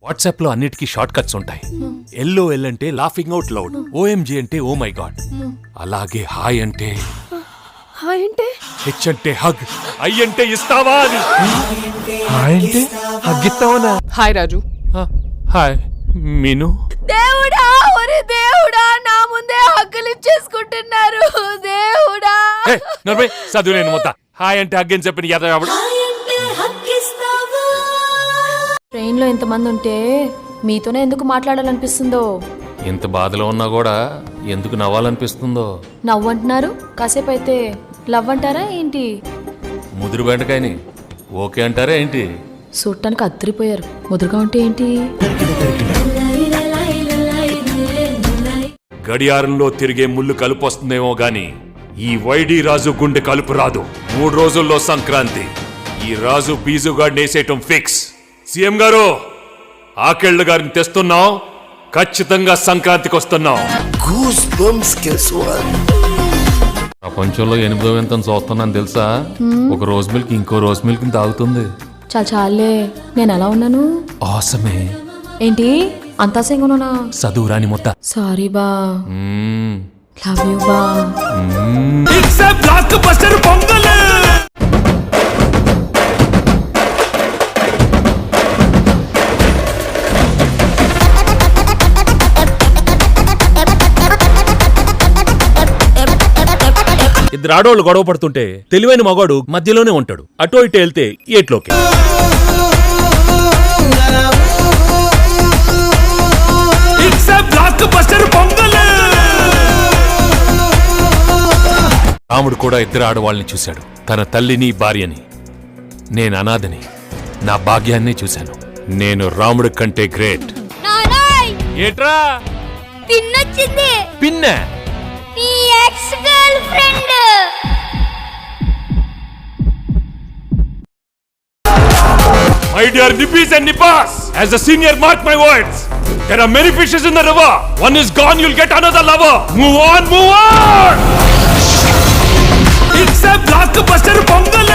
WhatsApp లో అన్నిటికీ short cuts ఉంటాయి. LOL అంటే లాఫింగ్ అవుట్ లౌడ్, OMG అంటే ఓ మై గాడ్, అలాగే హాయ్ అంటే హెచ్ అంటే హగ్, ఐ అంటే ఇస్తావా అని. హాయ్ అంటే హగ్ ఇస్తావా? హాయ్ రాజు. హాయ్ మీను. దేవుడా, ఒరే దేవుడా, నా ముందే హక్కులు ఇచ్చేసుకుంటున్నారు దేవుడా. చదువు నేను మొత్తం హాయ్ అంటే హగ్ అని చెప్పిన యాదవ్. ట్రైన్ లో ఎంతమంది ఉంటే మీతోనే ఎందుకు మాట్లాడాలనిపిస్తుందో, ఎంత బాధలో ఉన్నా కూడా ఎందుకు నవ్వాలనిపిస్తుందో. నవ్వు అంటున్నారు, కాసేపు అయితే లవ్ అంటారా ఏంటి? ముదురు బెండకాయని ఓకే అంటారా ఏంటి? చూడటానికి అద్దరిపోయారు, ముదురుగా ఉంటే ఏంటి? గడియారంలో తిరిగే ముళ్ళు కలుపు వస్తుందేమో గాని ఈ వైడి రాజు గుండె కలుపు రాదు. 3 రోజుల్లో సంక్రాంతి. ఈ రాజు బీజుగాడిని వేసేయటం ఫిక్స్. సీఎం గారు, ఆకెళ్ళ గారిని తెస్తున్నాం, ఖచ్చితంగా సంక్రాంతికి వస్తున్నాం. ప్రపంచంలో 8వ వింతను చూస్తున్నాను తెలుసా? ఒక రోజు మిల్క్ ఇంకో రోజు మిల్క్ తాగుతుంది. చాలే, నేను ఎలా ఉన్నాను? ఆసమే. ఏంటి అంతా సింగనునా? చదువు రాని మొత్త. సారీ బా, లవ్ యూ బా. ఇద్దరు ఆడోళ్ళు గొడవ పడుతుంటే తెలివైన మగాడు మధ్యలోనే ఉంటాడు. అటో ఇటు వెళ్తే ఏట్లోకి. రాముడు కూడా ఇద్దరు ఆడవాళ్ళని చూశాడు, తన తల్లిని భార్యని. నేను అనాథని, నా భాగ్యాన్ని చూశాను. నేను రాముడి కంటే గ్రేట్. ఏట్రా పిన్నొచ్చింది, పిన్న నీ ex girl friend. My dear Nipis and Nipas, as a senior, mark my words. There are many fishes in the river. One is gone, you'll get another lover. Move on, move on! It's a blockbuster Pongal!